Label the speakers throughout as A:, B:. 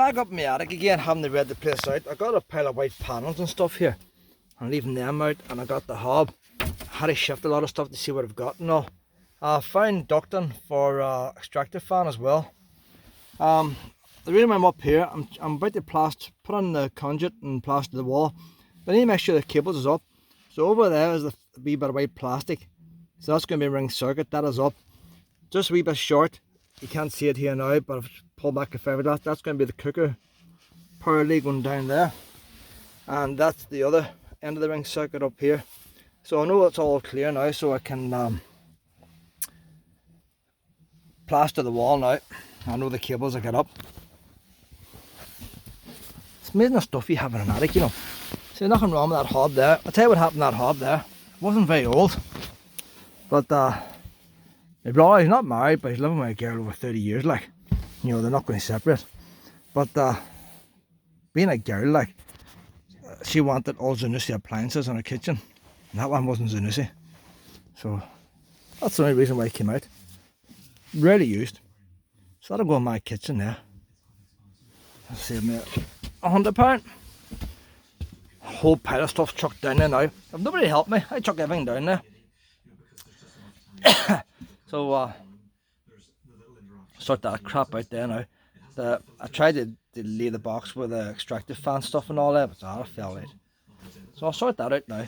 A: back up in my attic again, having to read the place out. I got a pile of white panels and stuff here. I'm leaving them out, and I got the hob. I had to shift a lot of stuff to see what I've got and all. I found ducting for extractor fan as well. The reason I'm up here, I'm about to put on the conduit and plaster the wall. But I need to make sure the cables is up. So over there is a wee bit of white plastic. So that's going to be a ring circuit. That is up. Just a wee bit short. You can't see it here now, but I've pulled back a fiberglass. That's going to be the cooker power lead going down there. And that's the other end of the ring circuit up here. So I know it's all clear now, so I can plaster the wall now. I know the cables I get up. It's amazing the stuff you have in an attic, you know. See, nothing wrong with that hob there. I'll tell you what happened to that hob there. It wasn't very old. But my brother, he's not married, but he's living with a girl over 30 years, like. You know, they're not going to separate. But being a girl, like, she wanted all Zanussi appliances in her kitchen. And that one wasn't Zanussi. So that's the only reason why it came out. Rarely used. So that'll go in my kitchen there. That'll save me £100. Whole pile of stuff chucked down there now. If nobody helped me, I chuck everything down there. So sort that crap out there now. I tried to lay the box with the extractor fan stuff and all that, but I fell out. So I'll sort that out now.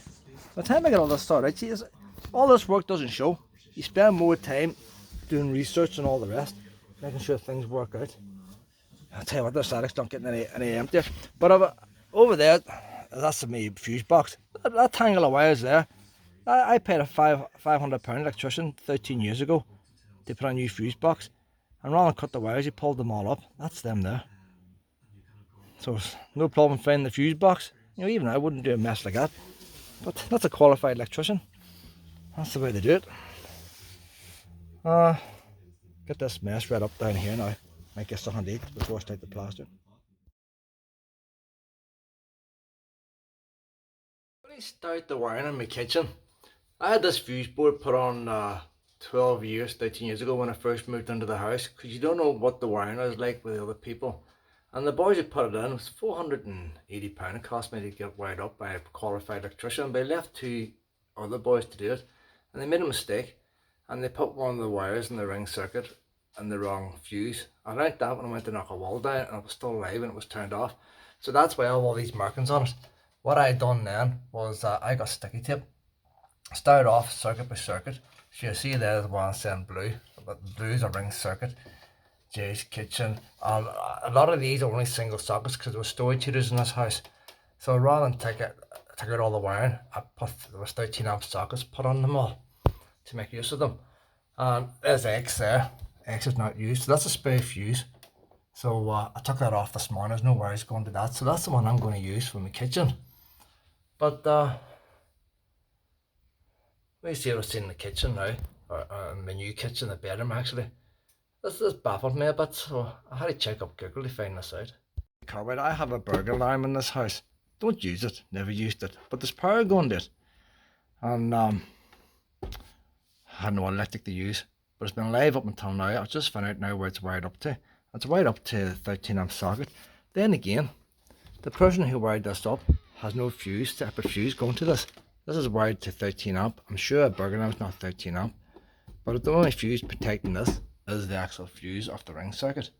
A: By the time I get all this sorted out, see, all this work doesn't show. You spend more time doing research and all the rest, making sure things work out. I'll tell you what, this attic's not getting any emptier. But over there, that's my fuse box. That tangle of wires there, I paid a £500 electrician 13 years ago to put a new fuse box. And rather than cut the wires, he pulled them all up. That's them there. So it's no problem finding the fuse box. You know, even I wouldn't do a mess like that. But that's a qualified electrician. That's the way they do it. Get this mess right up down here now. Might get something to eat before I start the plaster. When I start the wiring in my kitchen, I had this fuse board put on 13 years ago when I first moved into the house, because you don't know what the wiring is like with the other people. And the boys who put it in, it was £480 it cost me to get wired up by a qualified electrician, but I left 2 other boys to do it, and they made a mistake and they put one of the wires in the ring circuit in the wrong fuse. I learnt that when I went to knock a wall down and it was still alive and it was turned off. So that's why I have all these markings on it. What I done then was I got sticky tape, started off circuit by circuit. So you see there the one saying blue, but the blue is a ring circuit. Jay's kitchen. A lot of these are only single sockets because there were storage heaters in this house. So rather than take out all the wiring, there was 13 amp sockets put on them all to make use of them. And there's X there. X is not used, so that's a spare fuse. So I took that off this morning. There's no wires going to that, so that's the one I'm going to use for my kitchen. But let me see what's in the kitchen now, or my new kitchen, the bedroom actually. This baffled me a bit, so I had to check up Google to find this out. Carbide, I have a burglar alarm in this house. Don't use it, never used it, but there's power going to it. And I had no electric to use, but it's been alive up until now. I've just found out now where it's wired up to. It's wired up to the 13 amp socket. Then again, the person who wired this up has no fuse, separate fuse going to this. This is wired to 13 amp. I'm sure a burglar alarm is not 13 amp, but the only fuse protecting this is the actual fuse of the ring circuit.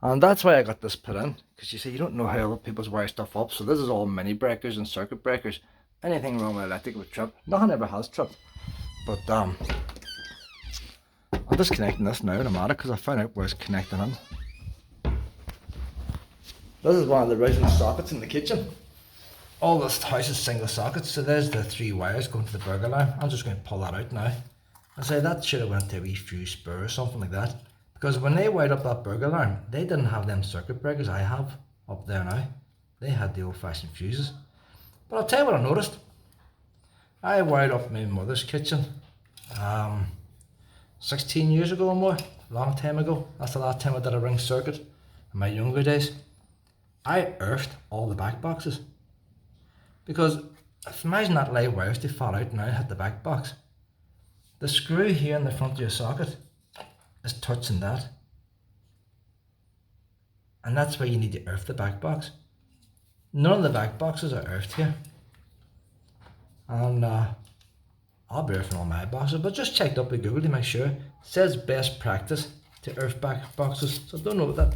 A: And that's why I got this put in, because you see, you don't know how other people's wire stuff up. So this is all mini breakers and circuit breakers. Anything wrong with electric would trip. Nothing ever has tripped. But I'm disconnecting this now in a matter because I found out where it's connecting in. This is one of the original sockets in the kitchen. All this house is single sockets, so there's the 3 wires going to the burglar alarm. I'm just going to pull that out now. I say that should have went to a wee fuse spur or something like that. Because when they wired up that burglar alarm, they didn't have them circuit breakers I have up there now. They had the old fashioned fuses. But I'll tell you what I noticed. I wired up my mother's kitchen 16 years ago or more, a long time ago. That's the last time I did a ring circuit in my younger days. I earthed all the back boxes. Because imagine that live wires, they fall out now and hit the back box. The screw here in the front of your socket is touching that. And that's where you need to earth the back box. None of the back boxes are earthed here. And I'll be earthing all my boxes, but just checked up with Google to make sure. It says best practice to earth back boxes, so I don't know that.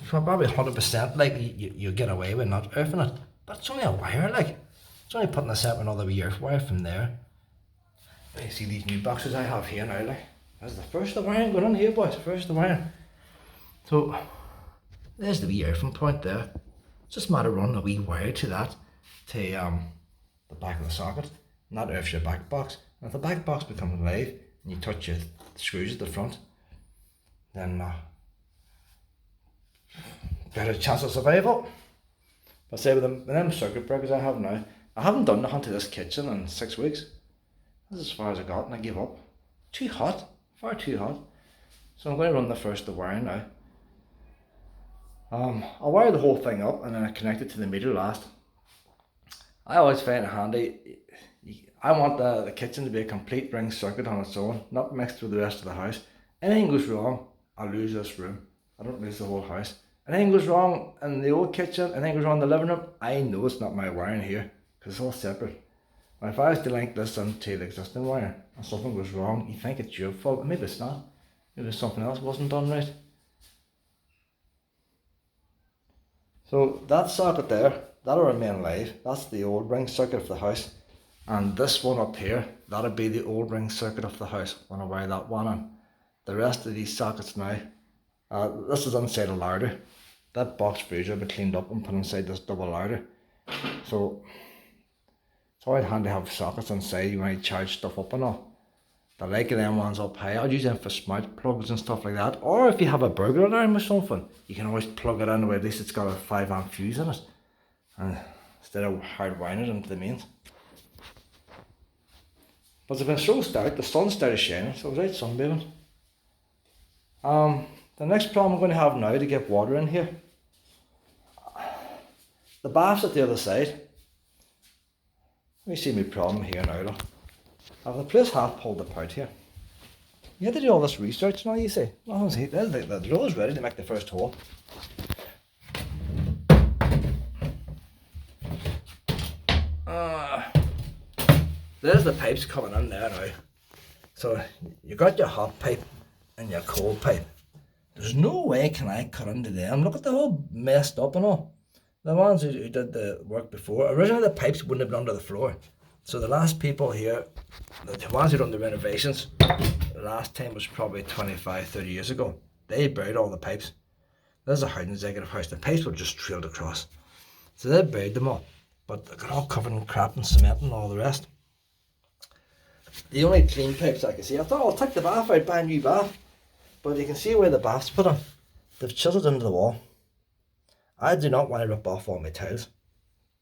A: Probably 100% like you get away with not earthing it, but it's only a wire, like it's only putting a separate another wee earth wire from there. You see these new boxes I have here now, like that's the first of the wiring going on here, boys. First of the wiring. So there's the wee earthing point there. It's just a matter of running a wee wire to that, to the back of the socket, and that earths your back box. And if the back box becomes live and you touch your screws at the front, then better chance of survival. But say with them circuit breakers I have now, I haven't done nothing to this kitchen in 6 weeks. This is as far as I got and I gave up. Too hot, far too hot. So I'm going to run the first of the wiring now. I'll wire the whole thing up and then I connect it to the meter last. I always find it handy. I want the kitchen to be a complete ring circuit on its own, not mixed with the rest of the house. Anything goes wrong, I lose this room. I don't lose the whole house. Anything goes wrong in the old kitchen, anything goes wrong in the living room, I know it's not my wiring here, because it's all separate. But if I was to link this into the existing wire, and something goes wrong, you think it's your fault, but maybe it's not. Maybe something else wasn't done right. So that socket there, that'll remain live. That's the old ring circuit of the house. And this one up here, that'll be the old ring circuit of the house when I wire that one in. The rest of these sockets now, this is inside a larder. That box freezer will be cleaned up and put inside this double larder. So it's always handy to have sockets inside when you charge stuff up and all. The like of them ones up high, I'll use them for smart plugs and stuff like that. Or if you have a burglar alarm or something, you can always plug it in where at least it's got a 5 amp fuse in it. And instead of hardwiring it into the mains. But it's been so stark, the sun started shining, so it was right sunbathing. The next problem I'm going to have now to get water in here. The bath's at the other side. Let me see my problem here now though. I have the place half pulled apart here. You had to do all this research now, you see. Nothing's here. The drill is ready to make the first hole. There's the pipes coming in there now. So you got your hot pipe and your cold pipe. There's no way can I cut into them. Look at the whole messed up and all. The ones who did the work before, originally the pipes wouldn't have been under the floor. So the last people here, the ones who done the renovations, the last time was probably 25, 30 years ago. They buried all the pipes. There's a housing executive house. The pipes were just trailed across. So they buried them all. But they got all covered in crap and cement and all the rest. The only clean pipes I can see, I thought I'll take the bath out, buy a new bath. But you can see where the bath's put on. They've chiseled into the wall. I do not want to rip off all my tiles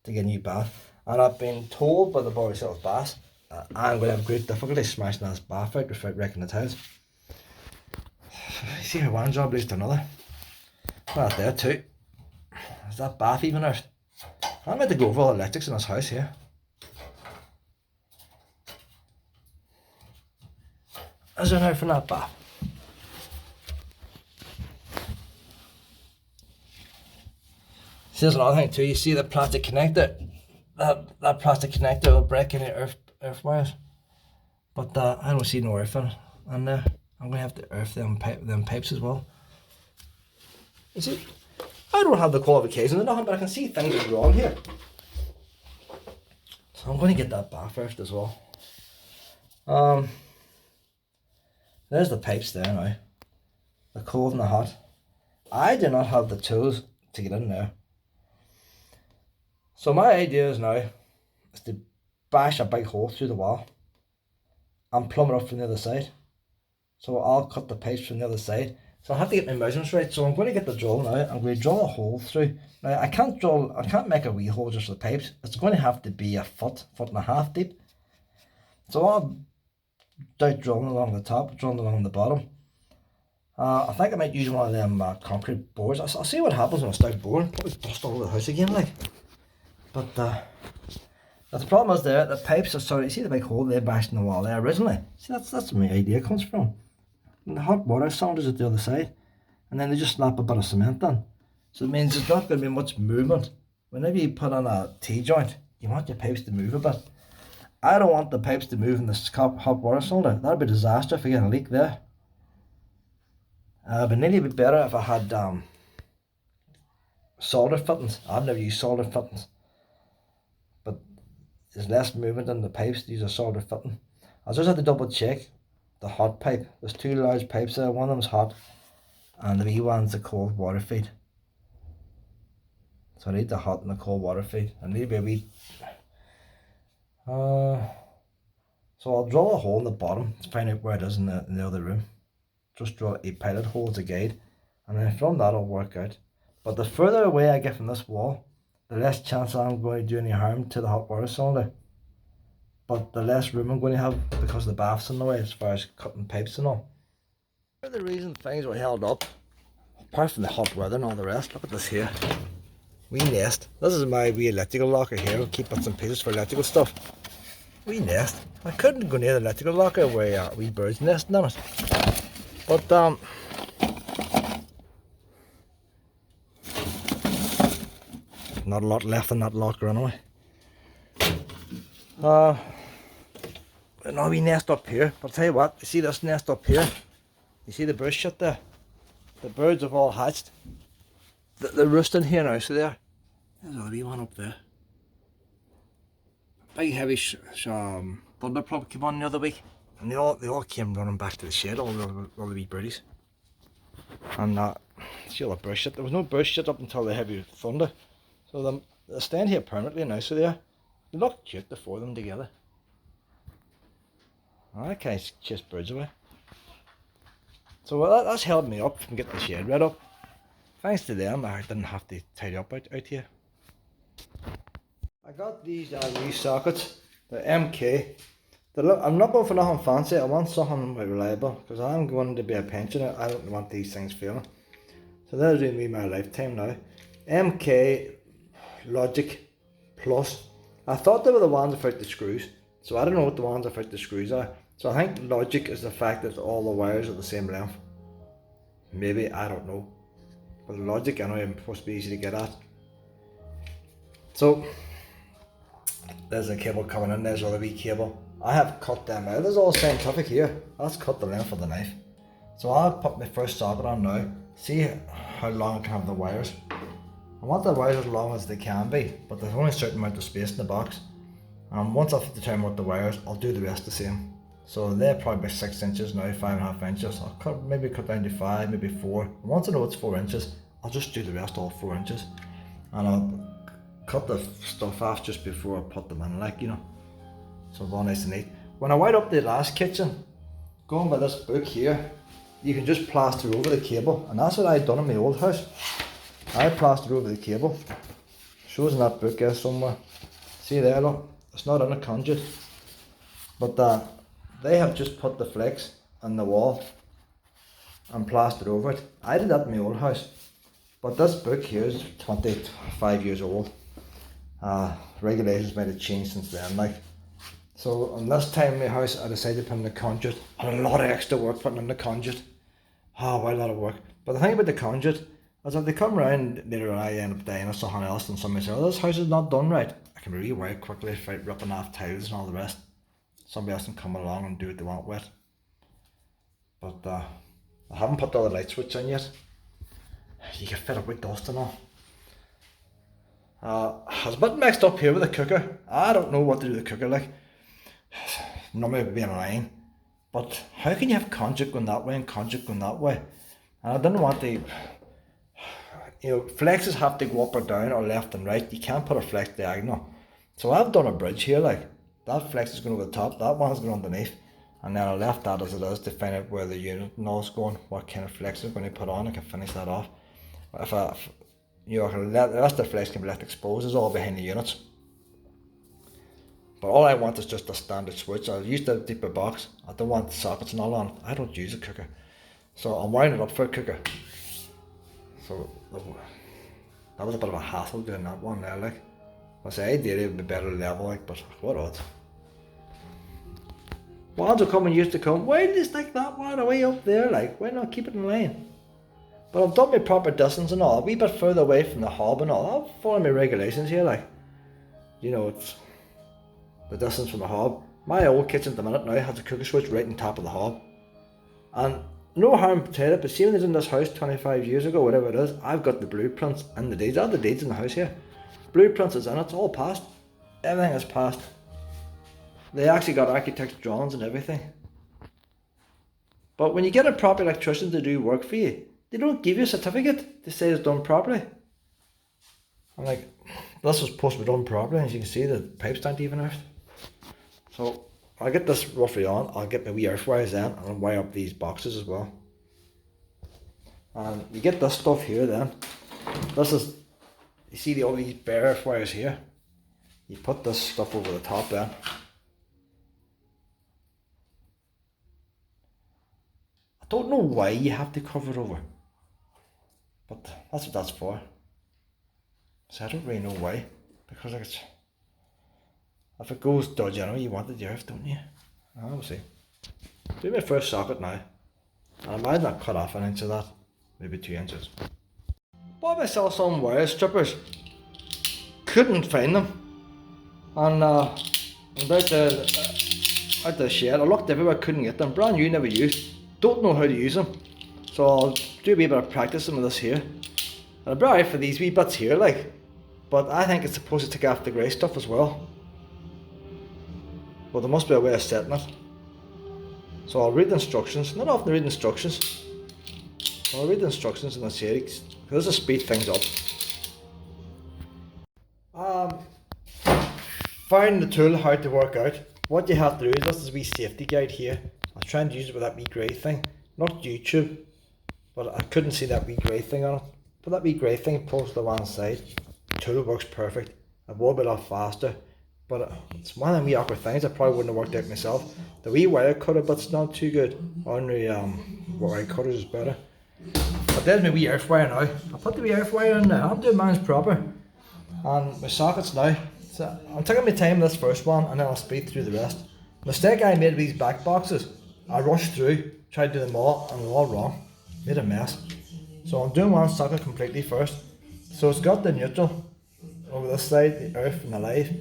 A: to get a new bath. And I've been told by the boy who sells baths that I'm going to have great difficulty smashing this bath out without wrecking the tiles. You see how one job leads to another. Not there too. Is that bath even out? I'm going to go over all the electrics in this house here. Is there now from that bath? See, there's another thing too. You see the plastic connector? That plastic connector will break any earth wires. But I don't see no earth in there. I'm going to have to earth them pipes as well. You see, I don't have the qualifications or nothing, but I can see things are wrong here. So I'm going to get that bath earthed as well. There's the pipes there now. The cold and the hot. I do not have the tools to get in there. So my idea is now is to bash a big hole through the wall and plumb it up from the other side. So I'll cut the pipes from the other side. So I have to get my measurements right. So I'm going to get the drill now. I'm going to drill a hole through. Now I can't make a wee hole just for the pipes. It's going to have to be a foot and a half deep. So I'll start drilling along the top, drilling along the bottom. I think I might use one of them concrete boards. I'll see what happens when I start boring. Probably bust all over the house again, like. But the problem is there, the pipes are sorry. You see the big hole they bashed in the wall there originally. See that's where my idea comes from. And the hot water cylinders at the other side, and then they just slap a bit of cement on. So it means there's not going to be much movement. Whenever you put on a T-joint, you want your pipes to move a bit. I don't want the pipes to move in the hot water cylinder. That'd be a disaster if we get a leak there. But nearly be better if I had solder fittings. I've never used solder fittings, but there's less movement in the pipes to use a solder fitting. I just had to double check the hot pipe. There's two large pipes there. One of them's hot, and the wee one's the cold water feed. So I need the hot and the cold water feed. I need a wee. So I'll drill a hole in the bottom to find out where it is in the other room. Just drill a pilot hole as a guide, and then from that I'll work out. But the further away I get from this wall, the less chance I'm going to do any harm to the hot water cylinder. But the less room I'm going to have because the bath's in the way as far as cutting pipes and all. The reason things were held up, apart from the hot weather and all the rest, look at this here. Wee nest. This is my wee electrical locker here. I'll keep bits and pieces for electrical stuff. Wee nest. I couldn't go near the electrical locker where wee birds nesting in it. But not a lot left in that locker anyway. Now we nest up here. But I'll tell you what, you see this nest up here? You see the bird shit there? The birds have all hatched. They're roosting here now, so there. There's a wee one up there. Big heavy thunderplug came on the other week, and they all came running back to the shed, all the wee birdies. And see all the bird shit. There was no bird shit up until the heavy thunder. So they're staying here permanently now, so they look cute, the four of them together. I can't chase birds away. So that's held me up from getting the shed rid up. Thanks to them, I didn't have to tidy up out here. I got these new sockets, the MK. I'm not going for nothing fancy, I want something reliable, because I'm going to be a pensioner, I don't want these things failing. So that's going to be my lifetime now. MK Logic Plus. I thought they were the ones without the screws, so I don't know what the ones without the screws are. So I think Logic is the fact that all the wires are the same length. Maybe, I don't know. But Logic, I know it's supposed to be easy to get at. So there's a cable coming in, there's a wee cable. I have cut them out. This is all scientific here. That's cut the length of the knife. So I'll put my first socket on now. See how long I can have the wires. I want the wires as long as they can be, but there's only a certain amount of space in the box. And once I've determined what the wires, I'll do the rest the same. So they're probably 6 inches now, 5.5 inches. I'll maybe cut down to 5, maybe 4. And once I know it's 4 inches, I'll just do the rest all 4 inches. And I'll cut the stuff off just before I put them in, like, you know. So it's all nice and neat. When I wired up the last kitchen, going by this book here, you can just plaster over the cable. And that's what I done in my old house. I plastered over the cable. Shows in that book there somewhere. See there, look. It's not in a conduit. But they have just put the flex on the wall and plastered over it. I did that in my old house. But this book here is 25 years old. Regulations might have changed since then, like. So on this time in my house, I decided to put in the conduit. Had a lot of extra work putting in the conduit. Quite a lot of work. But the thing about the conduit is if they come around later on, I end up dying or something else, and somebody says, "Oh, this house is not done right," I can rewire quickly without ripping off tiles and all the rest. Somebody else can come along and do what they want with it. But I haven't put all the light switch in yet. You get fed up with dust and all. I was a bit mixed up here with the cooker. I don't know what to do with the cooker, like. Normally it would be an iron. But how can you have conduit going that way and conduit going that way? And I didn't want to, flexes have to go up or down or left and right. You can't put a flex diagonal. So I've done a bridge here, like. That flex is going over the top, that one is going underneath. And then I left that as it is to find out where the unit nose is going, what kind of flex is going to put on. I can finish that off. If the rest of the flex can be left exposed, it's all behind the units. But all I want is just a standard switch. I'll use the deeper box. I don't want sockets and all on. I don't use a cooker. So I'm wiring it up for a cooker. So that was a bit of a hassle doing that one there, like. I say ideally it would be better level, like, but what odds? Ones will come and used to come, why did you stick that one away up there, like, why not keep it in line?
B: But I've done my proper distance and all, a wee bit further away from the hob and all. I'm following my regulations here, like, you know, it's the distance from the hob. My old kitchen at the minute now has a cooker switch right on top of the hob. And no harm to it, but see when I was in this house 25 years ago, whatever it is, I've got the blueprints and the deeds. I have the deeds in the house here. Blueprints is in it, it's all passed. Everything is passed. They actually got architect's drawings and everything. But when you get a proper electrician to do work for you, they don't give you a certificate to say it's done properly. I'm like, this was supposed to be done properly, as you can see the pipes aren't even earthed. So I'll get this roughly on, I'll get my wee earth wires in and I'll wire up these boxes as well. And you get this stuff here then. This is, you see all these bare earth wires here? You put this stuff over the top then. I don't know why you have to cover it over, but that's what that's for. So I don't really know why, because like it's, if it goes dodgy, I know you wanted the earth, don't you? We'll see. Do my first socket now, and I might not cut off an inch of that, maybe 2 inches. Bought myself some wire strippers, couldn't find them, and out the shed, I looked everywhere, couldn't get them, brand new, never used. Don't know how to use them, so I'll do a wee bit of practicing with this here. And I'll be alright for these wee bits here, like, but I think it's supposed to take off the grey stuff as well. But there must be a way of setting it. So I'll read the instructions. Not often read instructions. I'll read the instructions in the series, because this will speed things up. Find the tool hard to work out. What you have to do is, this is a wee safety guide here. I was trying to use it with that wee grey thing, not YouTube, but I couldn't see that wee grey thing on it. Put that wee grey thing posted to one side. The tool works perfect. It will be a lot faster, but it's one of them wee awkward things I probably wouldn't have worked out myself. The wee wire cutter bit's not too good. Ordinary wire cutters is better. But there's my wee earth wire now. I'll put the wee earth wire in now. I'm doing mine proper. And my sockets now. So I'm taking my time with this first one, and then I'll speed through the rest. Mistake I made with these back boxes. I rushed through, tried to do them all, and they're all wrong. Made a mess. So I'm doing one socket completely first. So it's got the neutral over this side, the earth and the live.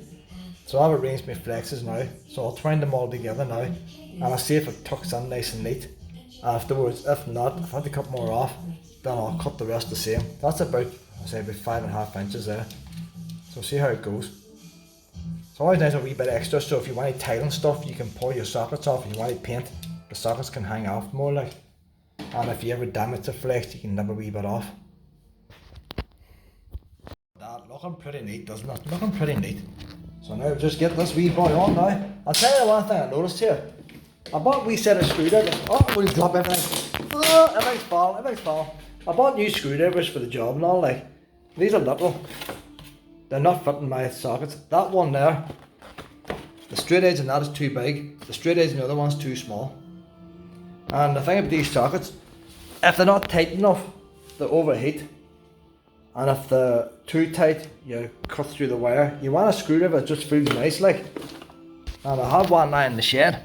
B: So I've arranged my flexes now. So I'll twine them all together now, and I'll see if it tucks in nice and neat. Afterwards, if not, if I have to cut more off, then I'll cut the rest the same. That's about, I'll say about 5.5 inches there. So see how it goes. It's always nice a wee bit extra, so if you want any tiling stuff, you can pull your sockets off. If you want any paint, the sockets can hang off more like. And if you ever damage the flex, you can nib a wee bit off. That looking pretty neat, doesn't it? Looking pretty neat. So now just get this wee boy on now. I'll tell you one thing I noticed here. I bought a wee set of screwdrivers. Oh, I'm going to drop everything. Oh, everything's falling. I bought new screwdrivers for the job and all, like. These are little. They're not fitting my sockets. That one there, the straight edge on that is too big. The straight edge on the other one's too small. And the thing about these sockets, if they're not tight enough, they overheat. And if they're too tight, you cut through the wire. You want a screwdriver that just feels nice like. And I have one now in the shed.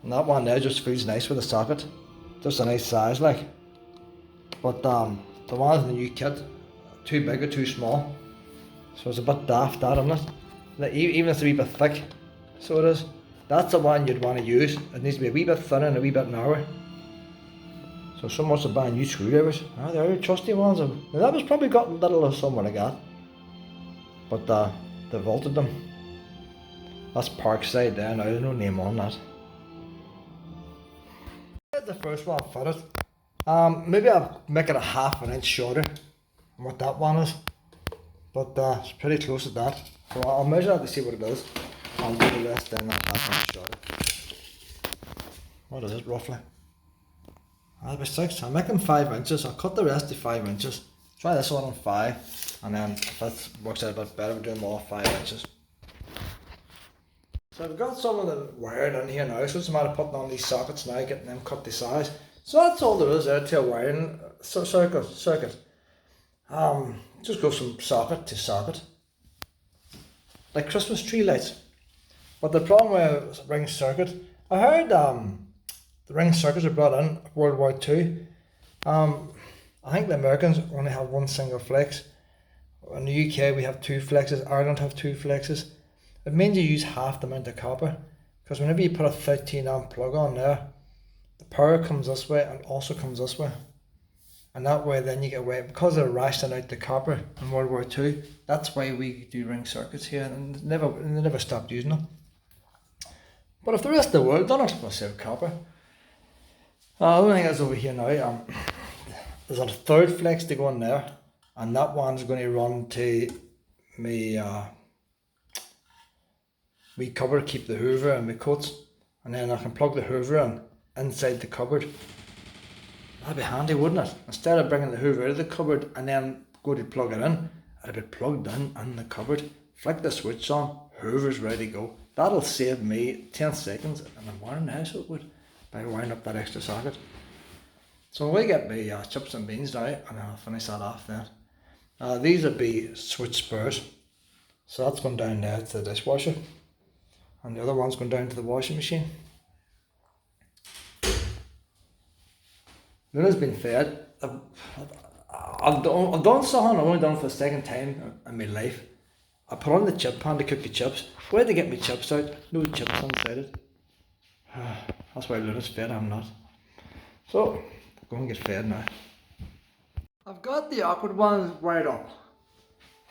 B: And that one there just feels nice with the socket. Just a nice size like. But the ones in the new kit, too big or too small. So it's a bit daft that, isn't it? Like, even if it's a wee bit thick, so it is. That's the one you'd want to use. It needs to be a wee bit thinner and a wee bit narrower. So someone wants to buy new screwdrivers. They're trusty ones. Now, that was probably gotten little or somewhere like that. But they vaulted them. That's Parkside there now, there's no name on that. The first one fitted. Maybe I'll make it a half an inch shorter than what that one is. But it's pretty close to that. So I'll measure that to see what it is. I'll do the rest then that half inch shorter. What is it roughly? About 6. I'm making 5 inches. I'll cut the rest to 5 inches. Try this one on 5. And then if that works out a bit better, we'll do them all 5 inches. So I've got some of the wiring in here now. So it's a matter of putting on these sockets now, getting them cut to size. So that's all there is there to a wiring circuit. Just go from socket to socket, like Christmas tree lights. But the problem with ring circuit, I heard the ring circuits were brought in World War II. I think the Americans only have one single flex. In the UK we have two flexes, Ireland have two flexes. It means you use half the amount of copper, because whenever you put a 13 amp plug on there, the power comes this way and also comes this way. And that way then you get away, because they're rationing out the copper in World War II, that's why we do ring circuits here, and they never stopped using them. But if the rest of the world done it, we'll save copper. The only thing is over here now, there's a third flex to go in there, and that one's going to run to me cupboard, keep the hoover and my coats, and then I can plug the hoover in inside the cupboard. That'd be handy, wouldn't it? Instead of bringing the hoover out of the cupboard and then go to plug it in, it'd be plugged in the cupboard. Flick the switch on, hoover's ready to go. That'll save me 10 seconds in the morning now, so it would, by wiring up that extra socket. So when we get my chips and beans now, and I'll finish that off then. These would be switch spurs. So that's going down there to the dishwasher, and the other one's going down to the washing machine. Luna's been fed. I've done something I've only done for the second time in my life. I put on the chip pan to cook the chips. Where to get my chips out? No chips inside it. That's why Luna's fed, I'm not. So, I'm going to get fed now. I've got the awkward ones wired up.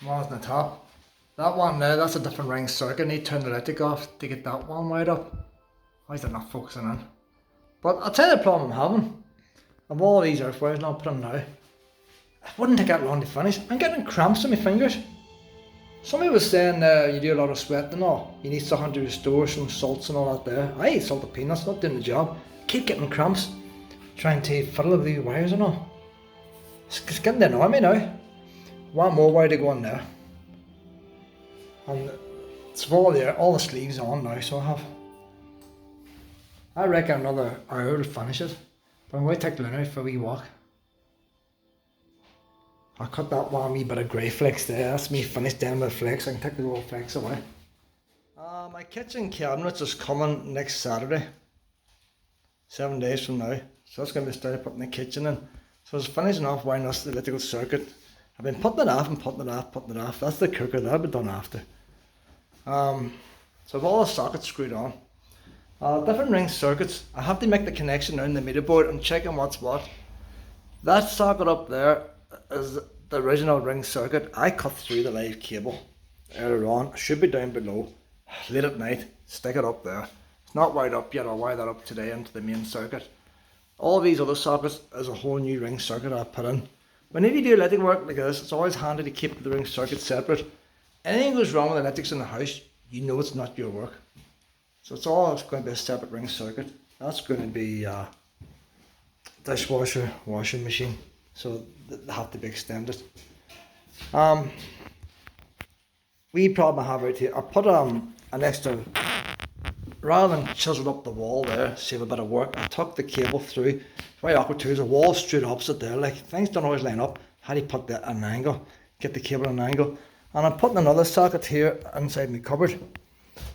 B: One's on the top. That one there, that's a different ring circuit. I need to turn the electric off to get that one wired up. Why is it not focusing in? But I'll tell you the problem I'm having. I've all these earth wires and I'll put them now. It wouldn't take that long to finish. I'm getting cramps in my fingers. Somebody was saying you do a lot of sweat and all. You need something to restore some salts and all that there. I eat salted peanuts, not doing the job. Keep getting cramps. Trying to fiddle with the wires and all. It's getting to annoy me now. One more wire to go in there. And it's all the sleeves on now, so I reckon another hour will finish it. But I'm going to take Luna out for a wee walk. I'll cut that one wee bit of grey flex there. That's me finished down with flex. I can take the old flex away. My kitchen cabinets is coming next Saturday. 7 days from now. So that's going to be started putting the kitchen in. So I was finishing off wiring us the electrical circuit. I've been putting it off and putting it off. That's the cooker, that'll be done after. So I've all the sockets screwed on. Different ring circuits. I have to make the connection now in the meter board and checking what's what. That socket up there is the original ring circuit. I cut through the live cable earlier on. It should be down below. Late at night, stick it up there. It's not wired up yet. I'll wire that up today into the main circuit. All these other sockets is a whole new ring circuit I put in. Whenever you do electric work like this, it's always handy to keep the ring circuit separate. Anything goes wrong with electrics in the house, you know it's not your work. So it's going to be a separate ring circuit. That's going to be dishwasher, washing machine. So they have to be extended. We problem I have right here. I put an extra, rather than chisel up the wall there, save a bit of work, I tucked the cable through. Very awkward too, there's a wall straight opposite there. Like, things don't always line up. How do you put that at an angle? Get the cable at an angle. And I'm putting another socket here inside my cupboard.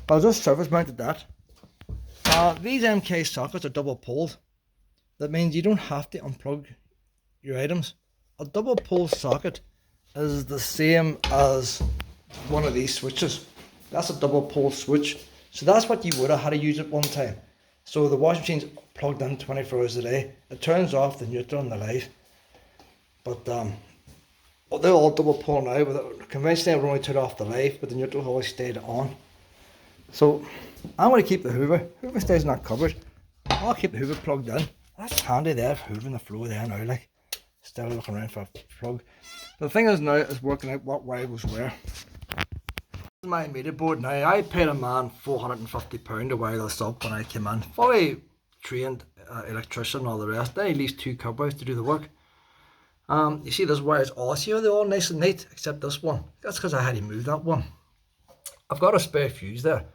B: I'll just surface mounted that. These MK sockets are double poled. That means you don't have to unplug your items. A double pole socket is the same as one of these switches. That's a double pole switch. So that's what you would have had to use at one time. So the washing machine's plugged in 24 hours a day. It turns off the neutral and the live. But they're all double pole now. Conventionally I would only turn off the live, but the neutral always stayed on. So I'm going to keep the hoover. Hoover stays in that cupboard. I'll keep the hoover plugged in. That's handy there, hoovering the floor there now, like. Still looking around for a plug. But the thing is now is working out what wire goes where. This is my meter board now. I paid a man £450 to wire this up when I came in. Fully trained electrician and all the rest. Then he leaves 2 cobwebs to do the work. You see this wire is also they're all nice and neat except this one. That's because I had to move that one. I've got a spare fuse there.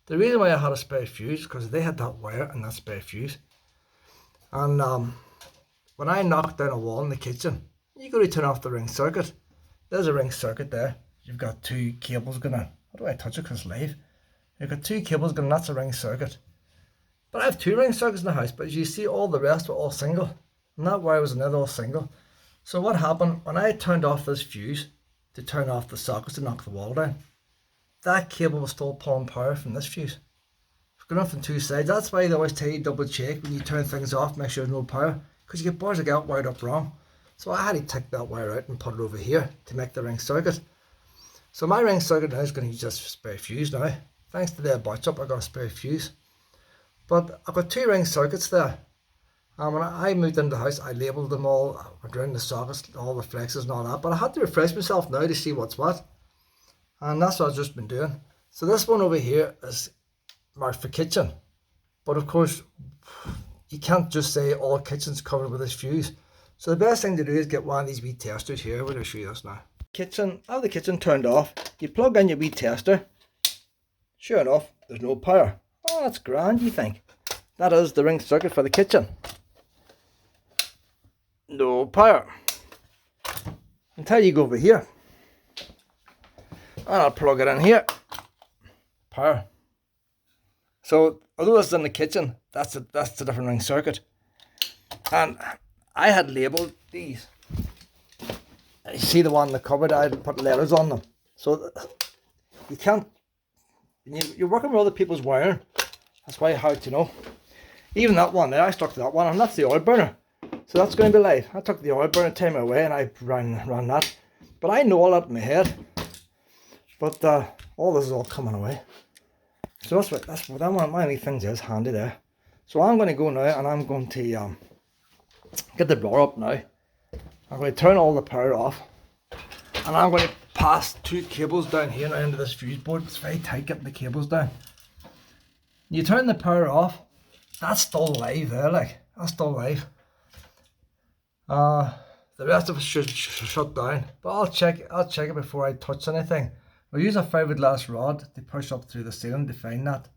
B: The reason why I had a spare fuse is because they had that wire and that spare fuse. And when I knocked down a wall in the kitchen, you got to turn off the ring circuit. There's a ring circuit there. You've got 2 cables going in. How do I touch it because it's live? You've got 2 cables going in, that's a ring circuit. But I have 2 ring circuits in the house, but as you see all the rest were all single. And that wire was another all single. So what happened when I turned off this fuse to turn off the sockets to knock the wall down, that cable was still pulling power from this fuse. It's going on from two sides. That's why they always tell you double check when you turn things off, make sure there's no power, because you get bars that get wired up wrong. So I had to take that wire out and put it over here to make the ring circuit. So my ring circuit now is going to use this spare fuse now. Thanks to the botch up, I got a spare fuse. But I've got two ring circuits there. And when I moved into the house, I labelled them all, I went around the sockets, all the flexes and all that. But I had to refresh myself now to see what's what. And that's what I've just been doing. So this one over here is marked for kitchen. But of course, you can't just say all kitchen's covered with this fuse. So the best thing to do is get one of these wee testers here. I'm going to show you this now. Kitchen, I have the kitchen turned off. You plug in your wee tester. Sure enough, there's no power. Oh, that's grand, you think. That is the ring circuit for the kitchen. No power. Until you go over here. And I'll plug it in here. Power. So, although this is in the kitchen, that's a different ring circuit. And I had labelled these. You see the one in the cupboard, I had put letters on them. So, you can't, you're working with other people's wiring. That's why you have to know. Even that one there, I stuck to that one, and that's the oil burner. So that's going to be live. I took the oil burner, time away, and I ran that. But I know all that in my head. But all this is all coming away. So that's what one of my things is handy there. So I'm going to go now, and I'm going to get the blower up now. I'm going to turn all the power off, and I'm going to pass two cables down here now into this fuse board. It's very tight getting the cables down. You turn the power off, that's still live there, like, that's still live. The rest of it should shut down, but I'll check it before I touch anything. I'll use a fiberglass rod to push up through the ceiling to find that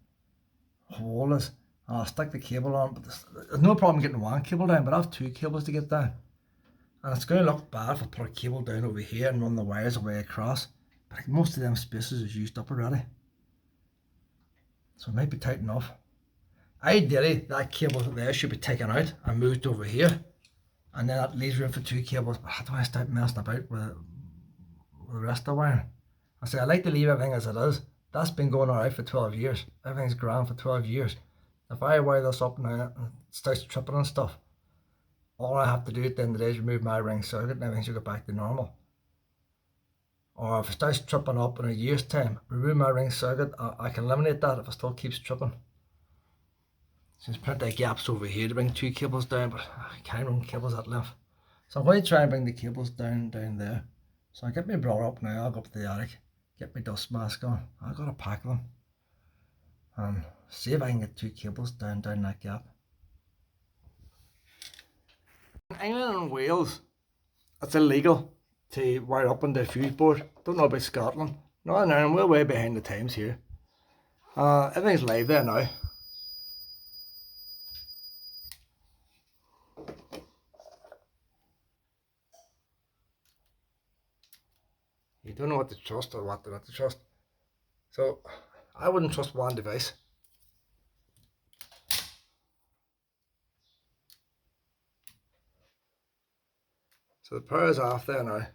B: hole is, and I'll stick the cable on. But there's no problem getting one cable down, but I have two cables to get down. And it's going to look bad if I put a cable down over here and run the wires away across. But like, most of them spaces is used up already. So it might be tight enough. Ideally, that cable there should be taken out and moved over here. And then that leaves room for two cables. But I don't want to start messing about with the rest of the wiring. I say I like to leave everything as it is. That's been going alright for 12 years. Everything's grand for 12 years. If I wire this up now and it starts tripping and stuff, all I have to do at the end of the day is remove my ring circuit and everything should go back to normal. Or if it starts tripping up in a year's time, remove my ring circuit, I can eliminate that if it still keeps tripping. So there's plenty of gaps over here to bring two cables down, but I can't run cables that length. So I'm going to try and bring the cables down there. So I get my blower up now, I'll go up to the attic, get my dust mask on, I've got to pack them. And see if I can get two cables down that gap. In England and Wales, it's illegal to wire up on the fuse board. Don't know about Scotland. Northern Ireland, we're way behind the times here. Everything's live there now. You don't know what to trust or what not to trust. So I wouldn't trust one device. So the power is off there now.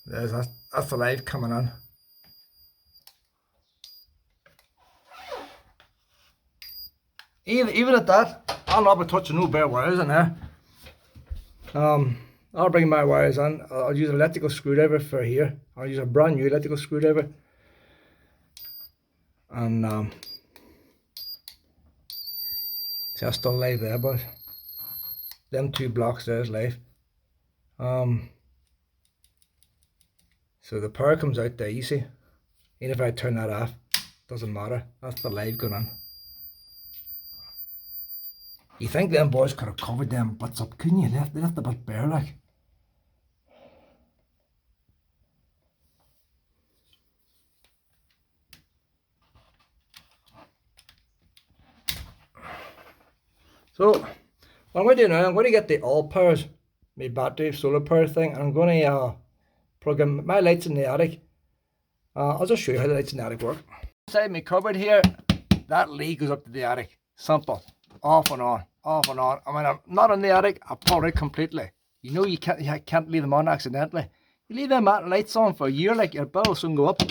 B: That's the light coming on. Even at that, I'll not be touching no bare wires in there. I'll bring my wires on. I'll use an electrical screwdriver for here. I'll use a brand new electrical screwdriver. And see, that's still live there, but them two blocks there is live. So the power comes out there, you see. Even if I turn that off, doesn't matter. That's the live going on. You think them boys could have covered them butts up, couldn't you? They left the butt bare like. So what I'm going to do now, I'm going to get the all powers, my battery solar power thing, and I'm going to plug in my lights in the attic. I'll just show you how the lights in the attic work. Inside my cupboard here, that lead goes up to the attic. Simple. Off and on, off and on. And when I'm not in the attic, I plug it completely. You know you can't leave them on accidentally. You leave them lights on for a year, like your bill will soon go up.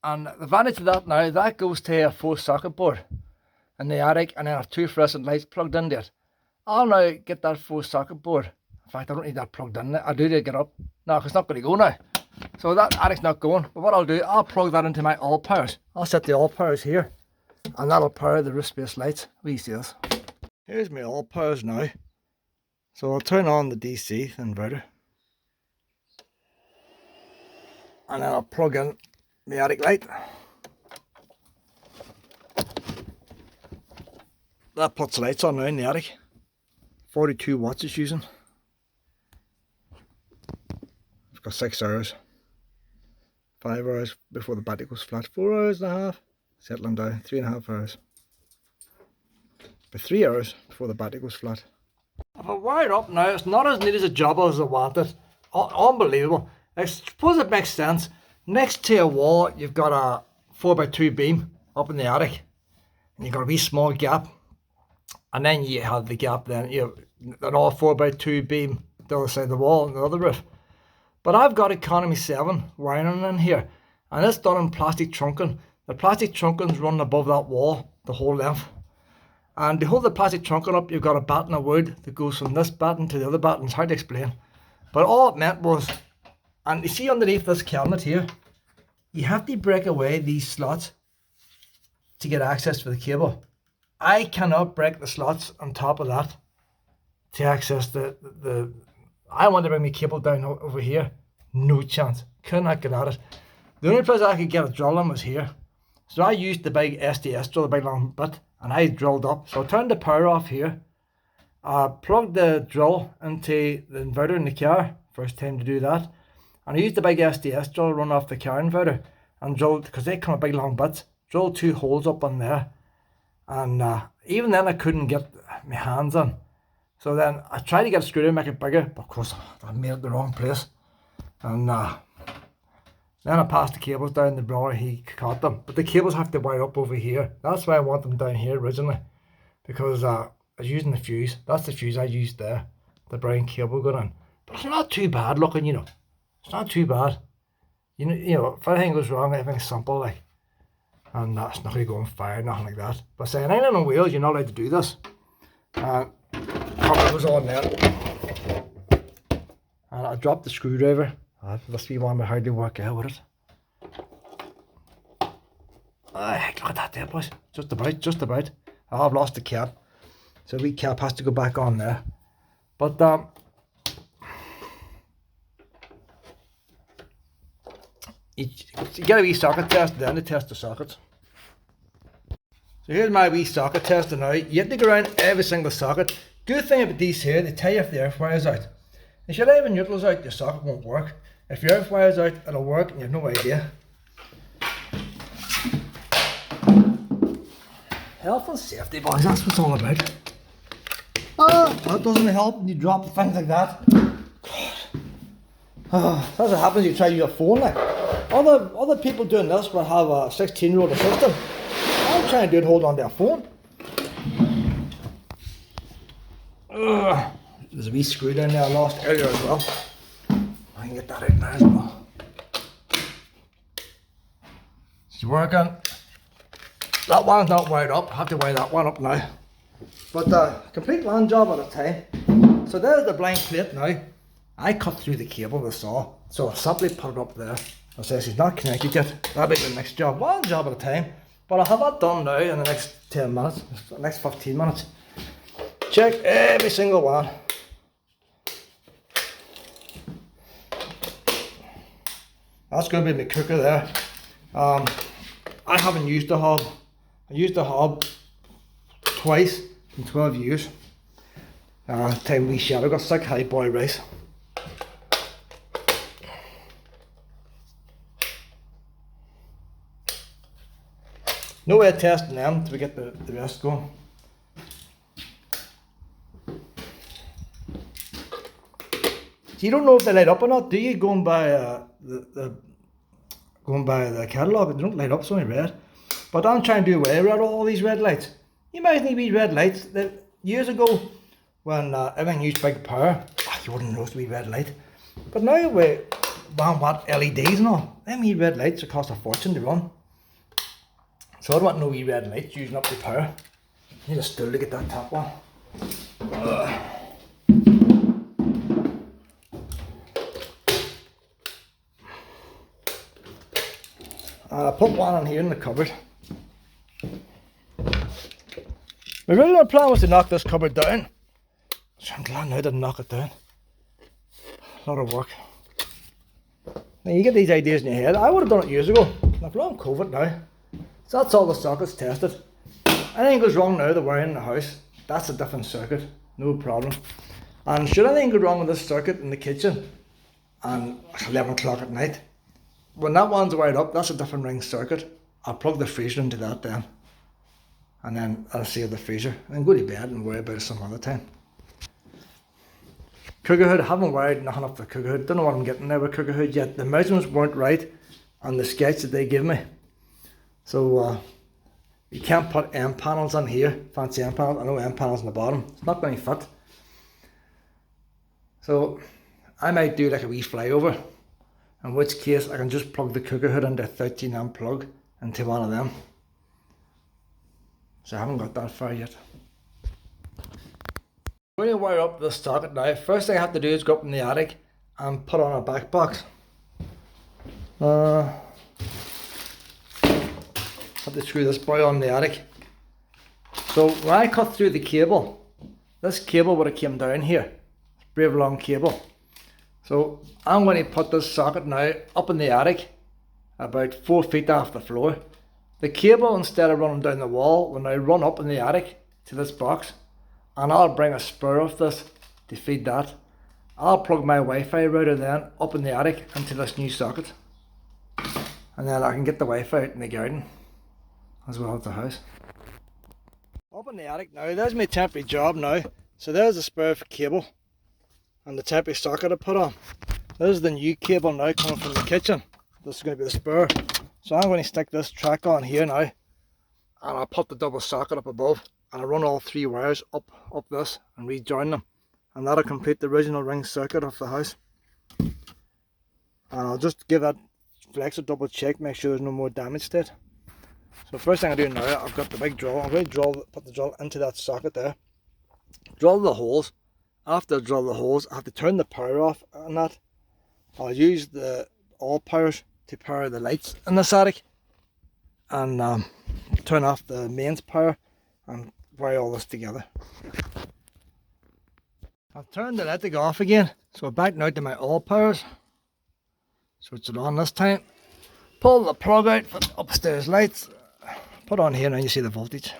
B: And the advantage of that now, that goes to a 4-socket board in the attic, and then I have 2 fluorescent lights plugged into it. I'll now get that 4-socket board. In fact, I don't need that plugged in. I do to get up. No, because it's not going to go now. So that attic's not going. But what I'll do, I'll plug that into my all powers. I'll set the all powers here, and that'll power the roof space lights. We see this. Here's my all powers now. So I'll turn on the DC inverter, and then I'll plug in the attic light. That puts the lights on now in the attic. 42 watts it's using. It's got 6 hours. 5 hours before the battery goes flat. 4 hours and a half. Settling down. 3.5 hours. But 3 hours before the battery goes flat. If I wire it up now, it's not as neat as a job as I wanted. Unbelievable. I suppose it makes sense. Next to a wall, you've got a 4x2 beam up in the attic. And you've got a wee small gap. And then you have the gap then, you know, an all 4x2 beam the other side of the wall and the other roof. But I've got economy 7 wiring in here. And it's done in plastic trunking. The plastic trunking's running above that wall the whole length. And to hold the plastic trunking up, you've got a batten of wood that goes from this batten to the other batten. It's hard to explain. But all it meant was, and you see underneath this cabinet here, you have to break away these slots to get access for the cable. I cannot break the slots on top of that to access the I want to bring my cable down over here. No chance. Could not get at it. The only place I could get a drill in was here. So I used the big SDS drill, the big long bit, and I drilled up. So I turned the power off here. I plugged the drill into the inverter in the car. First time to do that. And I used the big SDS drill run off the car inverter and drilled, because they come a big long bits, drilled 2 holes up on there. And even then I couldn't get my hands on. So then I tried to get a screwdriver, make it bigger, but of course I made it the wrong place. And then I passed the cables down the brother, he caught them. But the cables have to wire up over here. That's why I want them down here originally. Because I was using the fuse. That's the fuse I used there. The brown cable going on. But it's not too bad looking, you know. It's not too bad. You know, if anything goes wrong, everything's simple like. And that's not going to go on fire, nothing like that. But saying England on wheels, you're not allowed to do this. Cover goes on there. And I dropped the screwdriver. That must be one I hardly work out with it. Heck, look at that there, boys. Just about. I've lost the cap. So the wee cap has to go back on there. But you get a wee socket test, then to test the sockets. So here's my wee socket tester now. You have to go around every single socket. Good thing about these here, they tell you if the earth wire's out. If your live and neutral's out, your socket won't work. If your earth wire's out, it'll work and you have no idea. Health and safety, boys, that's what it's all about. That doesn't help when you drop things like that. That's what happens when you try to use a phone like. Other people doing this will have a 16-year-old assistant. I'm trying to do it hold on to a phone. There's a wee screw down there I lost earlier as well. I can get that out now as well. It's working. That one's not wired up. I have to wire that one up now. But complete one job at a time. So there's the blank plate now. I cut through the cable with a saw. So I simply put it up there. It says it's not connected yet. That'll be the next job. One job at a time. But I'll have that done now in the next 10 minutes. The next 15 minutes. Check every single one. That's going to be my cooker there. I haven't used the hob. I used the hob twice in 12 years. Time we shadow got sick, high boil rice. No way of testing them till we get the rest going. So you don't know if they light up or not, do you? Going by the catalogue, they don't light up, it's only red. But I'm trying to do away with all these red lights. You might need these red lights. Years ago, when everything used big power, you wouldn't notice the wee red light. But now with 1 watt LEDs and all, them wee red lights will cost a fortune to run. So I don't want no wee red lights using up the power. I need a stool to get that top one. I put one in here in the cupboard. My original plan was to knock this cupboard down. So I'm glad now to knock it down. A lot of work. Now you get these ideas in your head. I would have done it years ago. I've long COVID now. So that's all the sockets tested. Anything goes wrong now, the wiring in the house, that's a different circuit. No problem. And should anything go wrong with this circuit in the kitchen and 11 o'clock at night, when that one's wired up, that's a different ring circuit. I'll plug the freezer into that then. And then I'll save the freezer and go to bed and worry about it some other time. Cooker hood, I haven't wired nothing up the cooker hood. Don't know what I'm getting there with cooker hood yet. The measurements weren't right on the sketch that they give me. So you can't put end panels on here, fancy end panels. I know end panels on the bottom. It's not going to fit. So I might do like a wee flyover, in which case I can just plug the cooker hood into a 13 amp plug into one of them. So I haven't got that far yet. When you wire up this socket now, first thing I have to do is go up in the attic and put on a back box. Have to screw this boy on the attic. So when I cut through the cable, this cable would have came down here. Brave long cable. So I'm going to put this socket now up in the attic, about 4 feet off the floor. The cable, instead of running down the wall, will now run up in the attic to this box. And I'll bring a spur off this to feed that. I'll plug my Wi-Fi router then up in the attic into this new socket. And then I can get the Wi-Fi out in the garden as well as the house. Up in the attic now, there's my temporary job now. So there's the spur for cable and the temporary socket I put on. There's the new cable now coming from the kitchen. This is going to be the spur. So I'm going to stick this track on here now, and I'll put the double socket up above, and I'll run all 3 wires up this and rejoin them, and that'll complete the original ring circuit of the house. And I'll just give that flex a double check, make sure there's no more damage to it. So first thing I do now, I've got the big drill. I'm going to put the drill into that socket there, drill the holes. After I drill the holes, I have to turn the power off on that. I'll use the all powers to power the lights in this attic, and turn off the mains power and wire all this together. I've turned the electric off again, so I'm back now to my all powers. Switch it on this time. Pull the plug out for the upstairs lights. Put on here now, you see the voltage.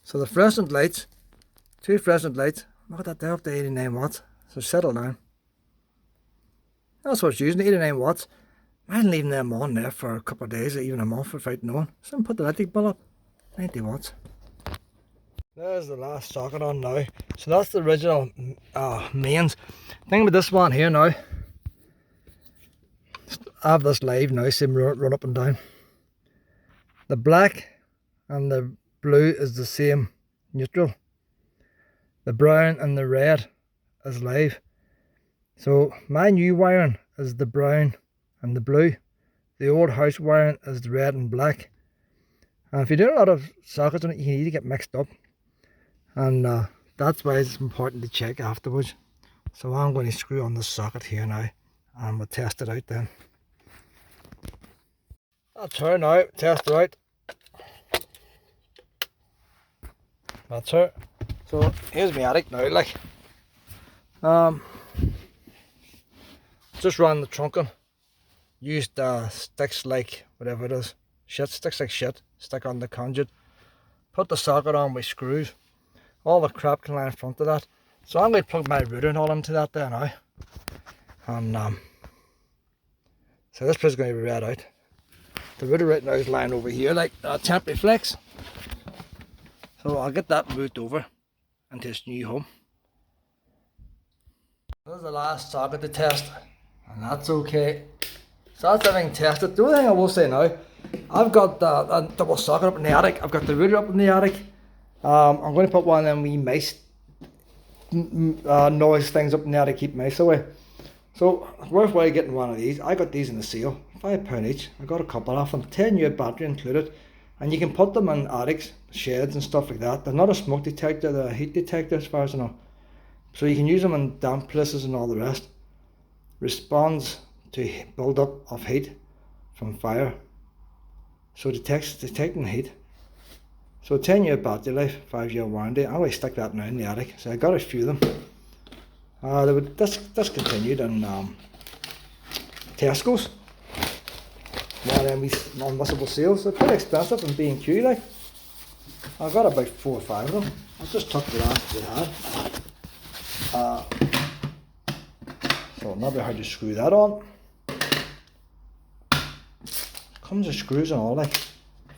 B: So the fluorescent lights, 2 fluorescent lights, look at that, they're up to 89 watts, so settle down. That's what it's using, 89 watts. I'm leaving them on there for a couple of days or even a month without knowing. So I put the electric bill up, 90 watts. There's the last socket on now. So that's the original mains. Thing with this one here now, I have this live now, see them run up and down. The black and the blue is the same neutral. The brown and the red is live. So my new wiring is the brown and the blue. The old house wiring is the red and black. And if you're doing a lot of sockets on it, you can easily get mixed up. And that's why it's important to check afterwards. So I'm going to screw on this socket here now, and we'll test it out then. That's her now, test it out. That's her. So here's my attic now, like. Just ran the trunking. Used sticks like whatever it is. Sticks like shit. Stick on the conduit. Put the socket on with screws. All the crap can lie in front of that. So I'm going to plug my router and all into that there now. And so this place is going to be read out. The router right now is lying over here like a temporary flex. So I'll get that moved over into its new home. This is the last socket to test, and that's okay. So that's everything tested. The only thing I will say now, I've got a double socket up in the attic. I've got the router up in the attic. I'm going to put one of them wee mice noise things up in the attic to keep mice away. So it's worthwhile getting one of these. I got these in the sale, £5 each. I got a couple of them, 10-year battery included, and you can put them in attics, sheds and stuff like that. They're not a smoke detector, they're a heat detector as far as I know. So you can use them in damp places and all the rest. Responds to build up of heat from fire. So detecting heat. So 10-year battery life, 5-year warranty. I'm going to stick that now in the attic. So I got a few of them. They were discontinued in Tesco's. One of them non-missable sales. They're pretty expensive in B&Q like. I got about 4 or 5 of them. I just took the last they had. So maybe how to screw that on. Comes with screws and all like.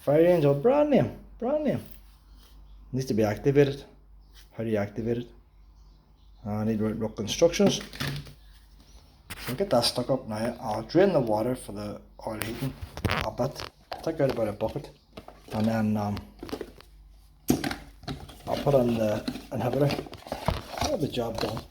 B: Fire Angel, brand name. Needs to be activated. How do you activate it? I need to look instructions. So get that stuck up now. I'll drain the water for the oil heating a bit. Take out about a bucket, and then I'll put on the inhibitor. Get the job done.